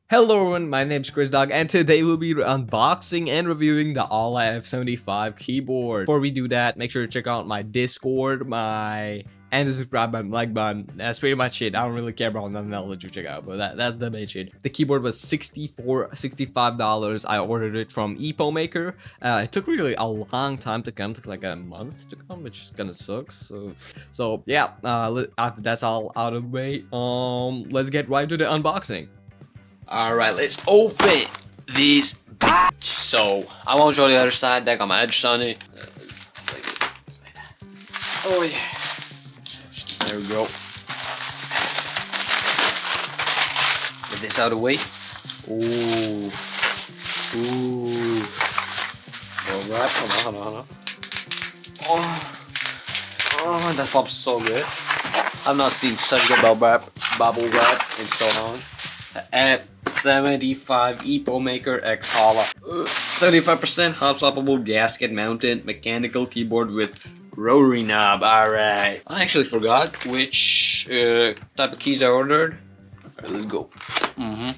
Hello everyone, my name is Chris Dog, and today we'll be unboxing and reviewing the Aula F75 keyboard. Before we do that, make sure to check out my Discord, and the subscribe button, like button. That's pretty much it. I don't really care about nothing else that you check out, but that's the main shit. The keyboard was $65. I ordered it from Maker. It took really a long time to come. It took like a month to come, which kind of sucks. So yeah. After that's all out of the way, let's get right to the unboxing. Alright, let's open this bitch. So, I won't show the other side. That got my edges on it. Oh yeah. There we go. Get this out of the way. Ooh. Ooh. Alright, hold on. Oh, that pops so good. I've not seen such good bubble wrap in so long. F75 Maker X Aula. 75% hot swappable gasket mounted mechanical keyboard with rotary knob. Alright. I actually forgot which type of keys I ordered. Alright, let's go. Let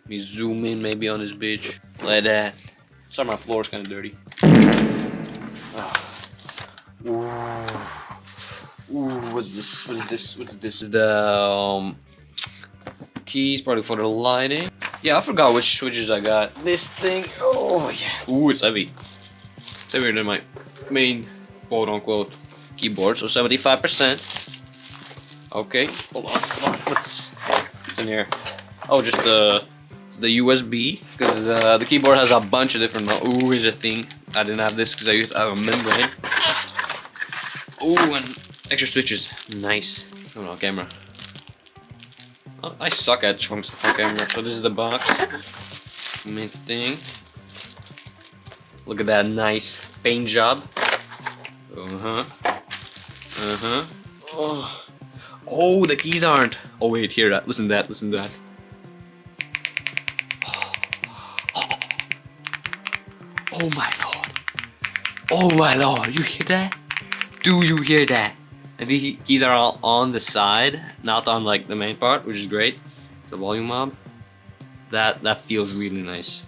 me zoom in maybe on this bitch. Like that. Sorry, my floor is kind of dirty. Ooh, what's this? What's this? The keys, probably for the lighting. Yeah, I forgot which switches I got. This thing, oh yeah. Ooh, it's heavy. It's heavier than my main quote-unquote keyboard, so 75%. Okay, hold on. What's in here? Oh, just the USB, because the keyboard has a bunch of different. Ooh, here's a thing. I didn't have this because I used a membrane. Ooh, and extra switches. Nice. Oh no, camera. I suck at showing stuff on camera, so this is the box. Main thing. Look at that nice paint job. Oh, the keys aren't. Oh wait, hear that. Listen to that. Listen to that. Oh my lord. Oh my lord. You hear that? Do you hear that? And the keys are all on the side, not on like the main part, which is great. The volume knob. That feels really nice.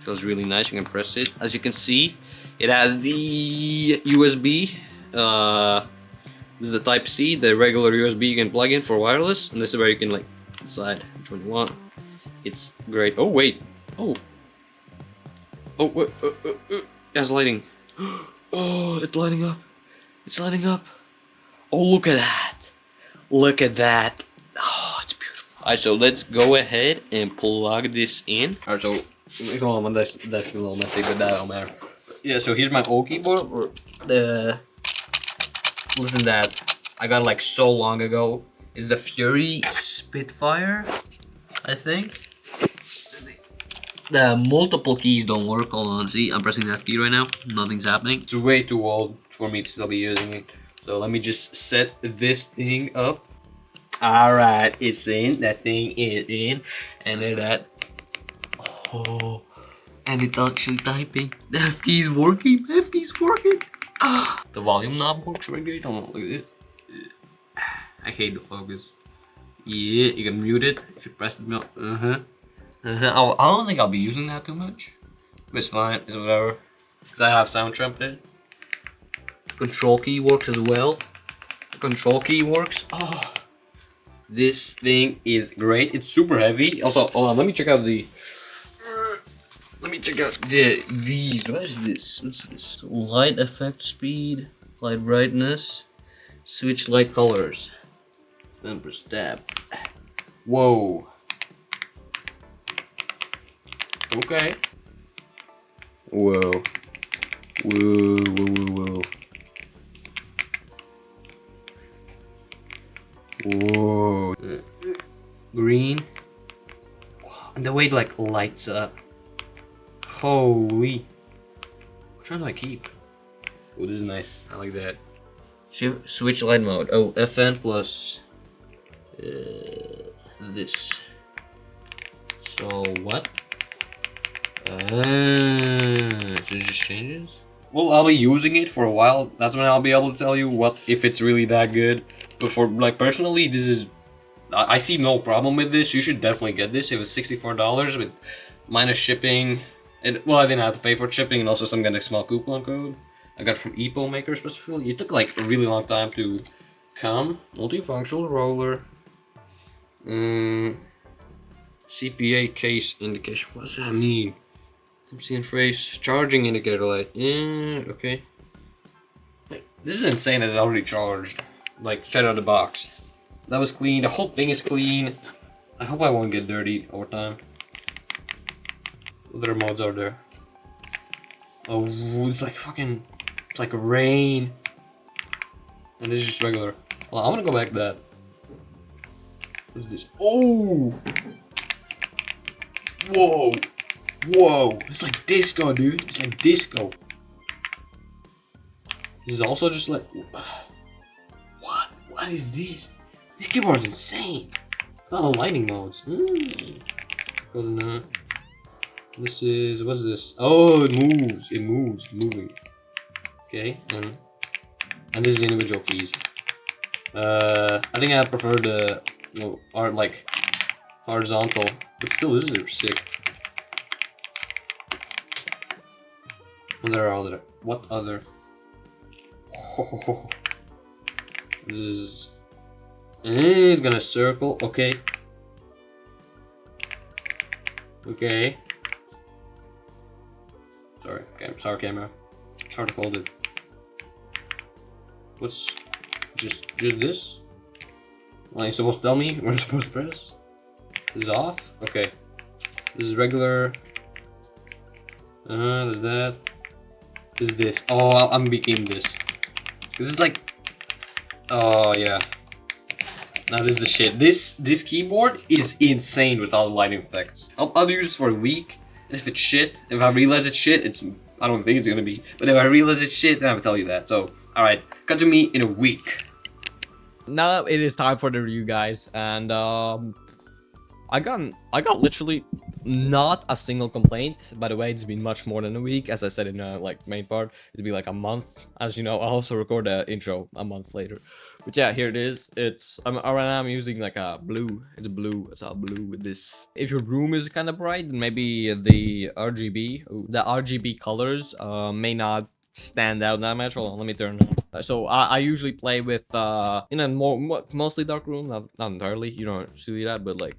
Feels really nice. You can press it. As you can see, it has the USB. This is the Type C, the regular USB you can plug in for wireless, and this is where you can like decide which one you want. It's great. Oh wait. Oh. Oh. It's lighting. Oh, it's lighting up. It's lighting up. Oh, look at that. Look at that. Oh, it's beautiful. Alright, so let's go ahead and plug this in. Alright, so hold on, that's a little messy, but that don't matter. Yeah, so here's my old keyboard. Listen to that. I got it like so long ago. It's the Fury Spitfire, I think. The multiple keys don't work. Hold on, see, I'm pressing that key right now. Nothing's happening. It's way too old for me to still be using it. So let me just set this thing up. Alright, it's in. That thing is in. And look at that. Oh, and it's actually typing. The F key's working. F key's working. Ah, the volume knob works right here. Don't look at this. I hate the focus. Yeah, you can mute it if you press the button. I don't think I'll be using that too much. But it's fine. It's whatever. Because I have sound trumpet. Control key works as well. Control key works. Oh, this thing is great. It's super heavy. Also, hold on. Let me check out the. These. What is this? What's this? Light effect speed, light brightness, switch light colors. Remember stab. Whoa. Okay. Whoa. Whoa. Whoa. Green. And the way it like lights up. Holy. Which one do I keep? Oh, this is nice. I like that. Shift switch light mode. Oh, FN plus this. So what? So it just changes? Well, I'll be using it for a while. That's when I'll be able to tell you what if it's really that good. But for like personally, this is I see no problem with this. You should definitely get this. It was $64 with minus shipping. Well, I didn't have to pay for shipping, and also some kind of small coupon code. I got it from Epo Maker specifically. It took like a really long time to come. Multifunctional roller. CPA case indication. What does that mean? MC and phrase. Charging indicator light. Okay. This is insane that it's already charged. Like, straight out of the box. That was clean. The whole thing is clean. I hope I won't get dirty over time. What other modes are there? Oh, it's like fucking... It's like rain. And this is just regular. Well, I'm gonna go back to that. What is this? Oh! Whoa! Whoa! It's like disco, dude. It's like disco. This is also just like... What? What is this? This keyboard is insane. With all the lighting modes. This is... What's this? Oh, it moves. It moves. Moving. Okay, and this is individual keys. I think I prefer the art like horizontal, but still, this is sick. What other? Oh, this is. It's gonna circle. Okay. Okay. Sorry. Okay. Sorry, camera. It's hard to hold it. What's just this? Well, you're supposed to tell me we're supposed to press? This is off? Okay. This is regular. There's that. This is this. Oh, I'm making this. This is like... Oh, yeah. Now this is the shit. This keyboard is insane with all the lighting effects. I'll use this for a week. And if it's shit, if I realize it's shit, I don't think it's gonna be. But if I realize it's shit, then I will tell you that. So, alright. Cut to me in a week. Now it is time for the review, guys, and I got literally not a single complaint. By the way, it's been much more than a week, as I said in the like main part. It's been like a month, as you know. I also record the intro a month later, but yeah, here it is. It's right now I'm using like a blue. It's a blue with this. If your room is kind of bright, then maybe the RGB colors may not stand out that much. Hold on, let me turn it on. So I usually play with in a mostly dark room, not entirely, you don't see that, but like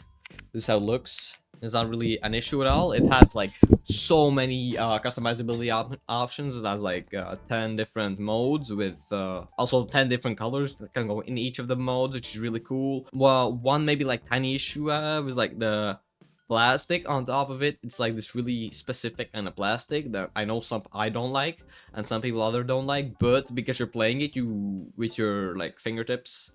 this is how it looks. It's not really an issue at all. It has like so many customizability options. It has like 10 different modes with also 10 different colors that can go in each of the modes, which is really cool. Well, one maybe like tiny issue I have is like the plastic on top of it. It's like this really specific kind of plastic that I know I don't like and some people other don't like, but because you're playing it with your like fingertips,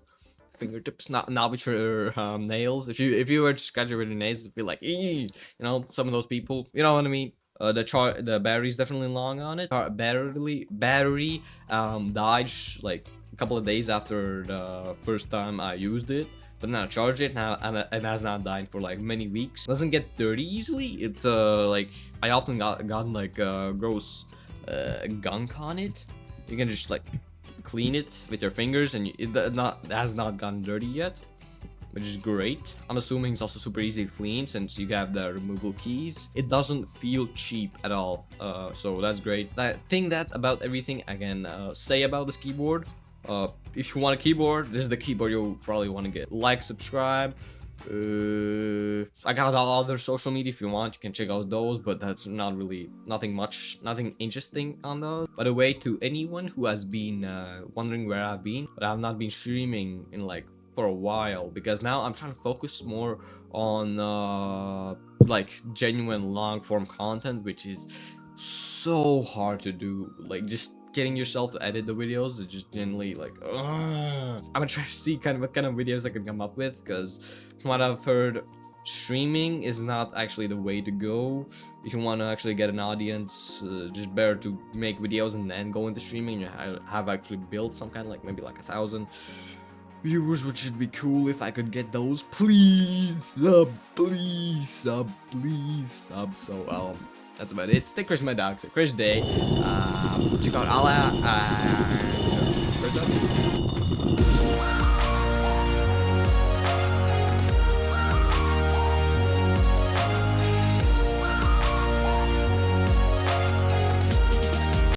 not with your nails. If you were to scratch it with your nails, it'd be like, you know, some of those people, you know what I mean. The battery's definitely long on it. Battery died like a couple of days after the first time I used it. But now charge it now, and it has not died for like many weeks. Doesn't get dirty easily. It like I often gotten like gross gunk on it. You can just like clean it with your fingers, and it has not gotten dirty yet, which is great. I'm assuming it's also super easy to clean since you have the removable keys. It doesn't feel cheap at all, so that's great. I think that's about everything I can say about this keyboard. If you want a keyboard, this is the keyboard you'll probably want to get. Like, subscribe. I got all other social media. If you want, you can check out those, but that's not really nothing interesting on those. By the way, to anyone who has been wondering where I've been, but I've not been streaming in like for a while, because now I'm trying to focus more on like genuine long form content, which is so hard to do. Like just getting yourself to edit the videos is just generally like I'm gonna try to see what kind of videos I can come up with, because from what I've heard, streaming is not actually the way to go. If you want to actually get an audience, just better to make videos and then go into streaming. You have actually built some kind of like maybe like 1,000 viewers, which would be cool if I could get those. Please sub. So that's about it. Stay Chris, my dog. So Chris Day. Check out Aula.